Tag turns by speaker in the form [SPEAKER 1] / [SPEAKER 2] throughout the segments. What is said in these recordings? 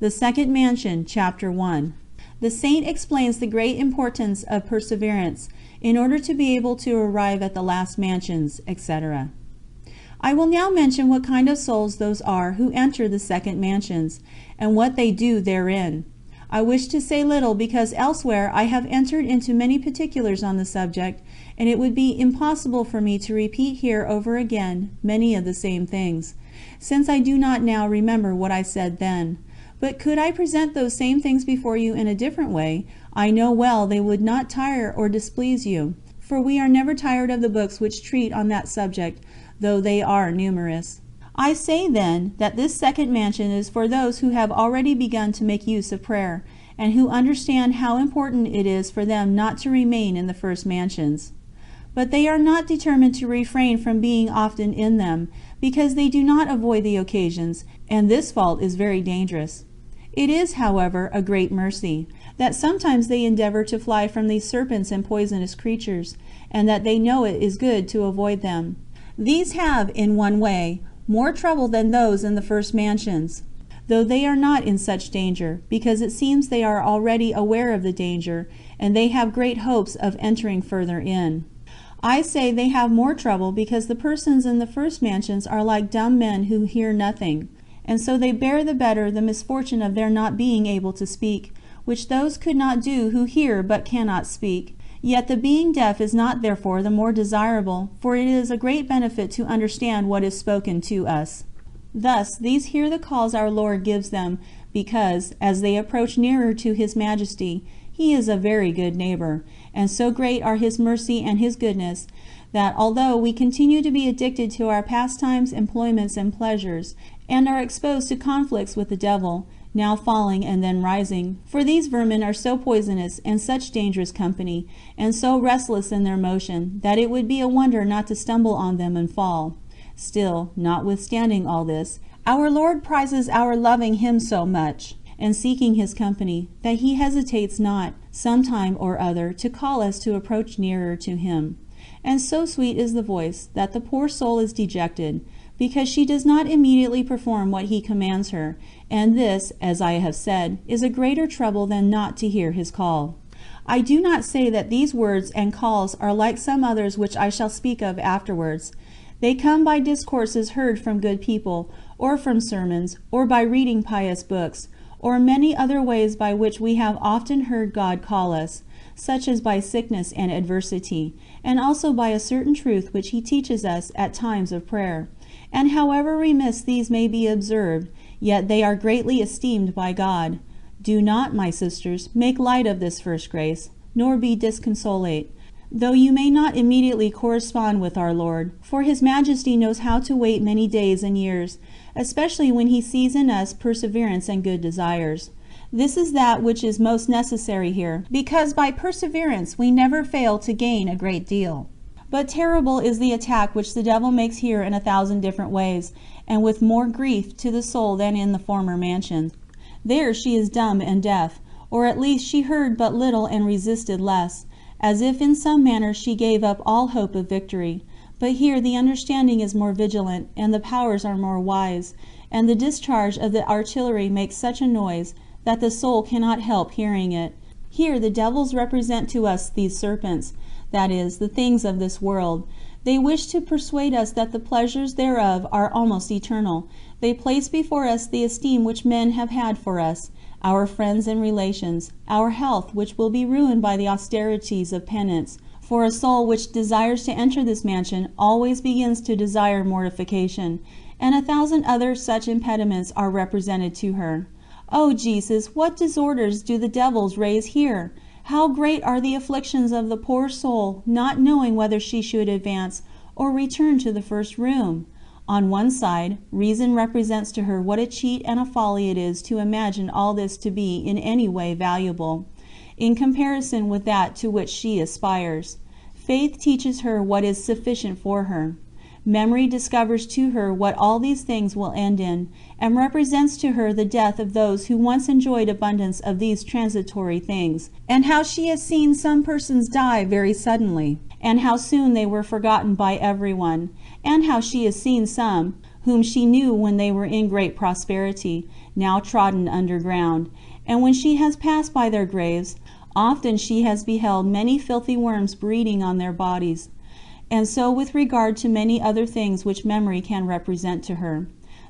[SPEAKER 1] The Second Mansion, Chapter 1. The saint explains the great importance of perseverance in order to be able to arrive at the last mansions, etc. I will now mention what kind of souls those are who enter the second mansions, and what they do therein. I wish to say little because elsewhere I have entered into many particulars on the subject, and it would be impossible for me to repeat here over again many of the same things, since I do not now remember what I said then. But could I present those same things before you in a different way, I know well they would not tire or displease you, for we are never tired of the books which treat on that subject, though they are numerous. I say then that this second mansion is for those who have already begun to make use of prayer, and who understand how important it is for them not to remain in the first mansions. But they are not determined to refrain from being often in them, because they do not avoid the occasions, and this fault is very dangerous. It is, however, a great mercy, that sometimes they endeavor to fly from these serpents and poisonous creatures, and that they know it is good to avoid them. These have, in one way, more trouble than those in the first mansions, though they are not in such danger, because it seems they are already aware of the danger, and they have great hopes of entering further in. I say they have more trouble because the persons in the first mansions are like dumb men who hear nothing, and so they bear the better the misfortune of their not being able to speak, which those could not do who hear but cannot speak. Yet the being deaf is not therefore the more desirable, for it is a great benefit to understand what is spoken to us. Thus these hear the calls our Lord gives them, because, as they approach nearer to His Majesty, He is a very good neighbor, and so great are His mercy and His goodness, that although we continue to be addicted to our pastimes, employments, and pleasures, and are exposed to conflicts with the devil, now falling and then rising, for these vermin are so poisonous and such dangerous company, and so restless in their motion, that it would be a wonder not to stumble on them and fall. Still, notwithstanding all this, our Lord prizes our loving Him so much, and seeking His company, that He hesitates not, some time or other, to call us to approach nearer to Him. And so sweet is the voice, that the poor soul is dejected, because she does not immediately perform what He commands her, and this, as I have said, is a greater trouble than not to hear His call. I do not say that these words and calls are like some others which I shall speak of afterwards. They come by discourses heard from good people, or from sermons, or by reading pious books, or many other ways by which we have often heard God call us, such as by sickness and adversity, and also by a certain truth which He teaches us at times of prayer. And however remiss these may be observed, yet they are greatly esteemed by God. Do not, my sisters, make light of this first grace, nor be disconsolate, though you may not immediately correspond with our Lord, for His Majesty knows how to wait many days and years, especially when He sees in us perseverance and good desires. This is that which is most necessary here, because by perseverance we never fail to gain a great deal. But terrible is the attack which the devil makes here in 1,000 different ways, and with more grief to the soul than in the former mansion. There she is dumb and deaf, or at least she heard but little and resisted less, as if in some manner she gave up all hope of victory. But here the understanding is more vigilant, and the powers are more wise, and the discharge of the artillery makes such a noise that the soul cannot help hearing it. Here the devils represent to us these serpents, that is, the things of this world. They wish to persuade us that the pleasures thereof are almost eternal. They place before us the esteem which men have had for us, our friends and relations, our health which will be ruined by the austerities of penance, for a soul which desires to enter this mansion always begins to desire mortification, and 1,000 other such impediments are represented to her. O Jesus, what disorders do the devils raise here! How great are the afflictions of the poor soul, not knowing whether she should advance or return to the first room! On one side, reason represents to her what a cheat and a folly it is to imagine all this to be in any way valuable, in comparison with that to which she aspires. Faith teaches her what is sufficient for her. Memory discovers to her what all these things will end in, and represents to her the death of those who once enjoyed abundance of these transitory things, and how she has seen some persons die very suddenly, and how soon they were forgotten by everyone, and how she has seen some, whom she knew when they were in great prosperity, now trodden underground, and when she has passed by their graves, often she has beheld many filthy worms breeding on their bodies. And so with regard to many other things which memory can represent to her.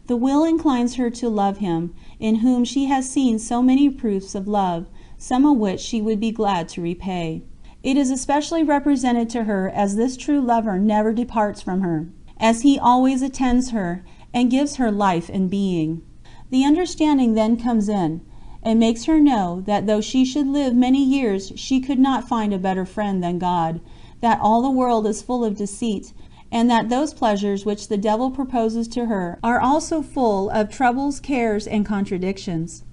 [SPEAKER 1] The will inclines her to love him, in whom she has seen so many proofs of love, some of which she would be glad to repay. It is especially represented to her as this true lover never departs from her, as he always attends her, and gives her life and being. The understanding then comes in, and makes her know that though she should live many years, she could not find a better friend than God, that all the world is full of deceit, and that those pleasures which the devil proposes to her are also full of troubles, cares, and contradictions.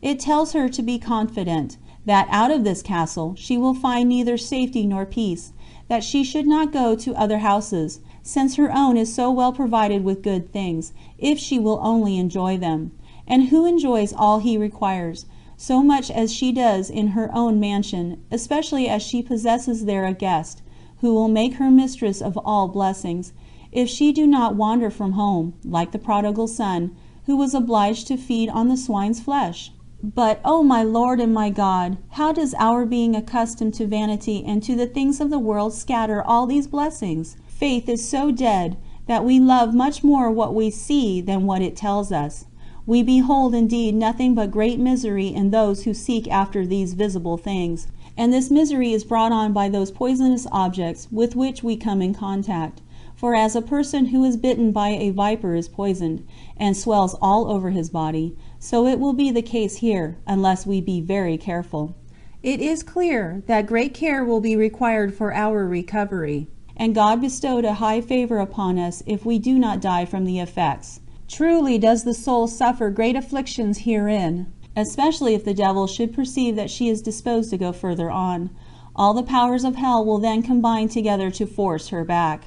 [SPEAKER 1] It tells her to be confident, that out of this castle she will find neither safety nor peace, that she should not go to other houses, since her own is so well provided with good things, if she will only enjoy them. And who enjoys all he requires, so much as she does in her own mansion, especially as she possesses there a guest, who will make her mistress of all blessings, if she do not wander from home, like the prodigal son, who was obliged to feed on the swine's flesh? But, O my Lord and my God, how does our being accustomed to vanity and to the things of the world scatter all these blessings? Faith is so dead that we love much more what we see than what it tells us. We behold indeed nothing but great misery in those who seek after these visible things, and this misery is brought on by those poisonous objects with which we come in contact. For as a person who is bitten by a viper is poisoned, and swells all over his body, so it will be the case here, unless we be very careful. It is clear that great care will be required for our recovery, and God bestowed a high favor upon us if we do not die from the effects. Truly does the soul suffer great afflictions herein, especially if the devil should perceive that she is disposed to go further on. All the powers of hell will then combine together to force her back.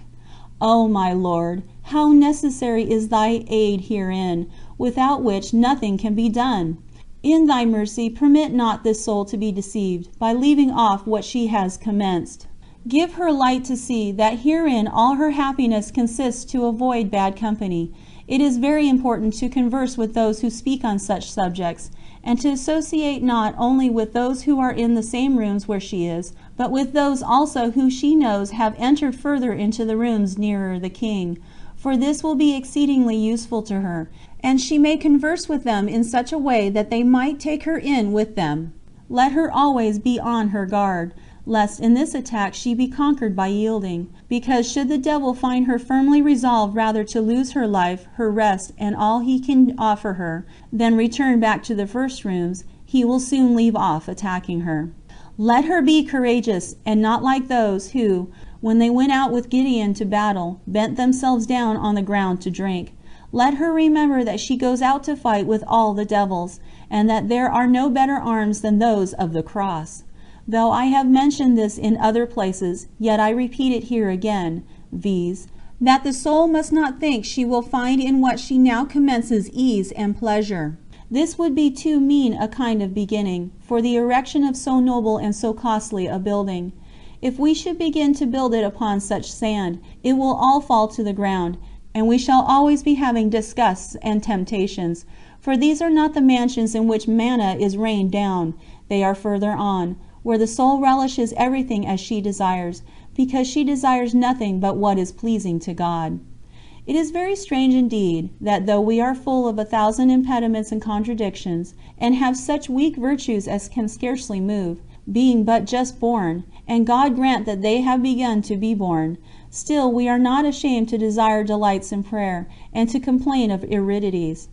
[SPEAKER 1] O my Lord, how necessary is thy aid herein, without which nothing can be done! In thy mercy permit not this soul to be deceived, by leaving off what she has commenced. Give her light to see that herein all her happiness consists to avoid bad company. It is very important to converse with those who speak on such subjects, and to associate not only with those who are in the same rooms where she is, but with those also who she knows have entered further into the rooms nearer the king, for this will be exceedingly useful to her, and she may converse with them in such a way that they might take her in with them. Let her always be on her guard, lest in this attack she be conquered by yielding, because should the devil find her firmly resolved rather to lose her life, her rest, and all he can offer her, than return back to the first rooms, he will soon leave off attacking her. Let her be courageous, and not like those who, when they went out with Gideon to battle, bent themselves down on the ground to drink. Let her remember that she goes out to fight with all the devils, and that there are no better arms than those of the cross. Though I have mentioned this in other places, yet I repeat it here again, viz., that the soul must not think she will find in what she now commences ease and pleasure. This would be too mean a kind of beginning, for the erection of so noble and so costly a building. If we should begin to build it upon such sand, it will all fall to the ground, and we shall always be having disgusts and temptations, for these are not the mansions in which manna is rained down, they are further on, where the soul relishes everything as she desires, because she desires nothing but what is pleasing to God. It is very strange indeed, that though we are full of 1,000 impediments and contradictions, and have such weak virtues as can scarcely move, being but just born, and God grant that they have begun to be born, still we are not ashamed to desire delights in prayer, and to complain of iridities.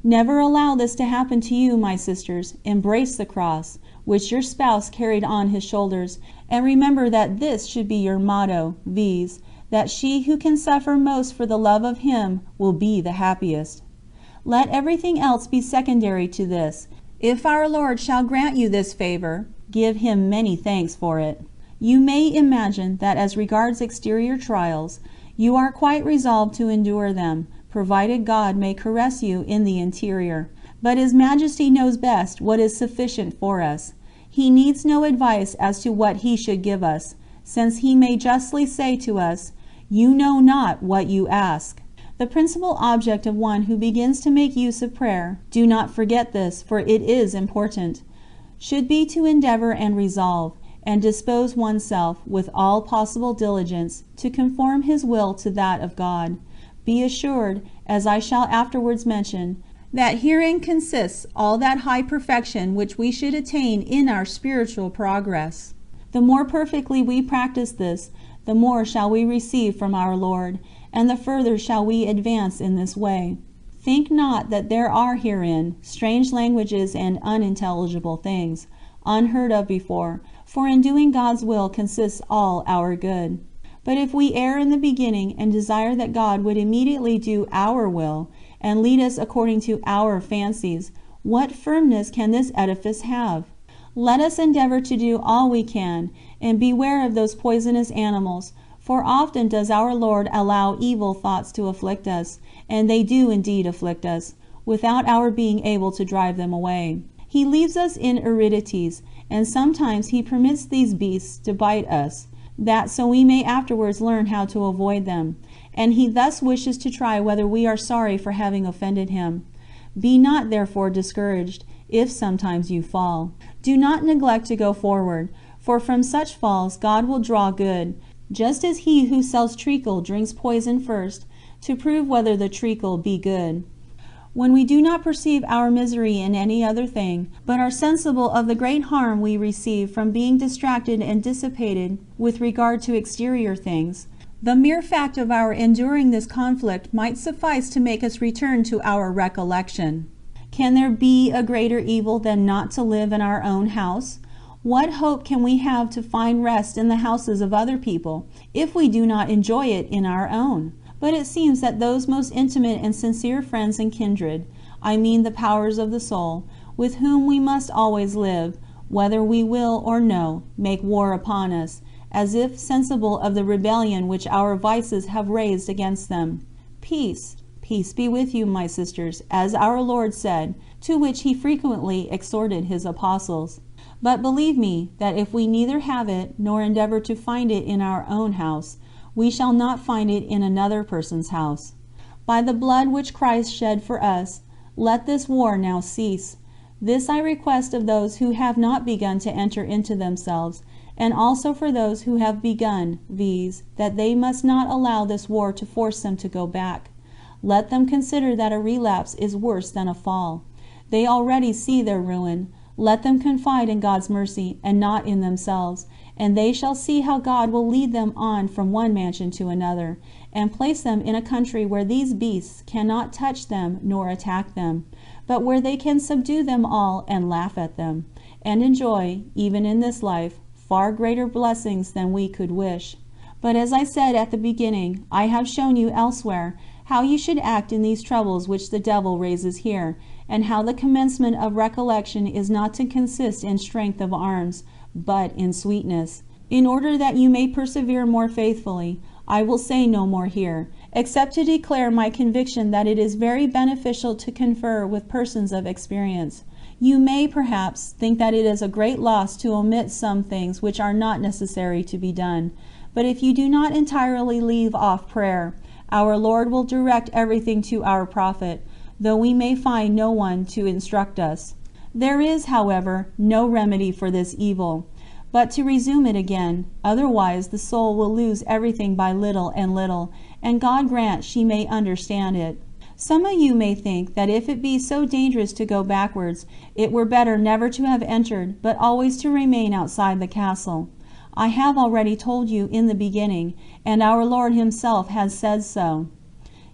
[SPEAKER 1] Never allow this to happen to you, my sisters. Embrace the cross, which your spouse carried on his shoulders, and remember that this should be your motto, viz., that she who can suffer most for the love of him will be the happiest. Let everything else be secondary to this. If our Lord shall grant you this favor, give him many thanks for it. You may imagine that as regards exterior trials, you are quite resolved to endure them, provided God may caress you in the interior. But His Majesty knows best what is sufficient for us. He needs no advice as to what He should give us, since He may justly say to us, "You know not what you ask." the principal object of one who begins to make use of prayer, do not forget this, for it is important, should be to endeavor and resolve, and dispose oneself with all possible diligence to conform his will to that of God. Be assured, as I shall afterwards mention, that herein consists all that high perfection which we should attain in our spiritual progress. The more perfectly we practice this, the more shall we receive from our Lord, and the further shall we advance in this way. Think not that there are herein strange languages and unintelligible things, unheard of before, for in doing God's will consists all our good. But if we err in the beginning and desire that God would immediately do our will, and lead us according to our fancies, what firmness can this edifice have? Let us endeavor to do all we can, and beware of those poisonous animals, for often does our Lord allow evil thoughts to afflict us, and they do indeed afflict us, without our being able to drive them away. He leaves us in aridities, and sometimes He permits these beasts to bite us, that so we may afterwards learn how to avoid them, and He thus wishes to try whether we are sorry for having offended Him. Be not therefore discouraged, if sometimes you fall. Do not neglect to go forward, for from such falls God will draw good, just as he who sells treacle drinks poison first, to prove whether the treacle be good. When we do not perceive our misery in any other thing, but are sensible of the great harm we receive from being distracted and dissipated with regard to exterior things, the mere fact of our enduring this conflict might suffice to make us return to our recollection. Can there be a greater evil than not to live in our own house? What hope can we have to find rest in the houses of other people, if we do not enjoy it in our own? But it seems that those most intimate and sincere friends and kindred, I mean the powers of the soul, with whom we must always live, whether we will or no, make war upon us, as if sensible of the rebellion which our vices have raised against them. Peace, peace be with you, my sisters, as our Lord said, to which He frequently exhorted His apostles. But believe me, that if we neither have it, nor endeavor to find it in our own house, we shall not find it in another person's house. By the blood which Christ shed for us, let this war now cease. This I request of those who have not begun to enter into themselves, and also for those who have begun, viz., that they must not allow this war to force them to go back. Let them consider that a relapse is worse than a fall. They already see their ruin. Let them confide in God's mercy, and not in themselves, and they shall see how God will lead them on from one mansion to another, and place them in a country where these beasts cannot touch them nor attack them, but where they can subdue them all and laugh at them, and enjoy, even in this life, far greater blessings than we could wish. But as I said at the beginning, I have shown you elsewhere how you should act in these troubles which the devil raises here, and how the commencement of recollection is not to consist in strength of arms, but in sweetness. In order that you may persevere more faithfully, I will say no more here, except to declare my conviction that it is very beneficial to confer with persons of experience. You may, perhaps, think that it is a great loss to omit some things which are not necessary to be done, but if you do not entirely leave off prayer, our Lord will direct everything to our profit, though we may find no one to instruct us. There is, however, no remedy for this evil, but to resume it again, otherwise the soul will lose everything by little and little, and God grant she may understand it. Some of you may think that if it be so dangerous to go backwards, it were better never to have entered, but always to remain outside the castle. I have already told you in the beginning, and our Lord Himself has said so.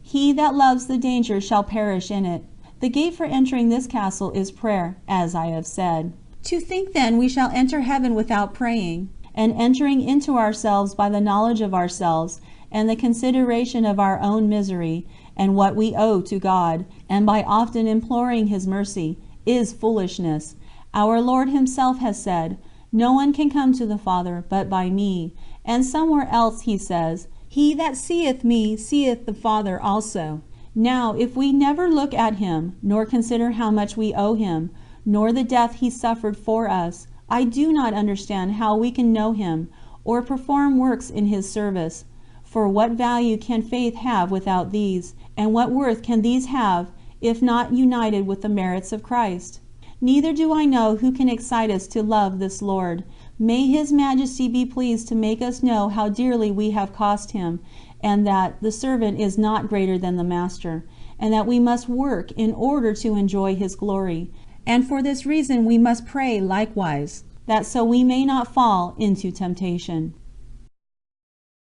[SPEAKER 1] He that loves the danger shall perish in it. The gate for entering this castle is prayer, as I have said. To think then we shall enter heaven without praying, and entering into ourselves by the knowledge of ourselves, and the consideration of our own misery, and what we owe to God, and by often imploring His mercy, is foolishness. Our Lord Himself has said, "No one can come to the Father but by me," and somewhere else He says, "He that seeth me seeth the Father also." Now, if we never look at Him, nor consider how much we owe Him, nor the death He suffered for us, I do not understand how we can know Him, or perform works in His service. For what value can faith have without these, and what worth can these have if not united with the merits of Christ? Neither do I know who can excite us to love this Lord. May His Majesty be pleased to make us know how dearly we have cost Him, and that the servant is not greater than the master, and that we must work in order to enjoy His glory. And for this reason we must pray likewise, that so we may not fall into temptation.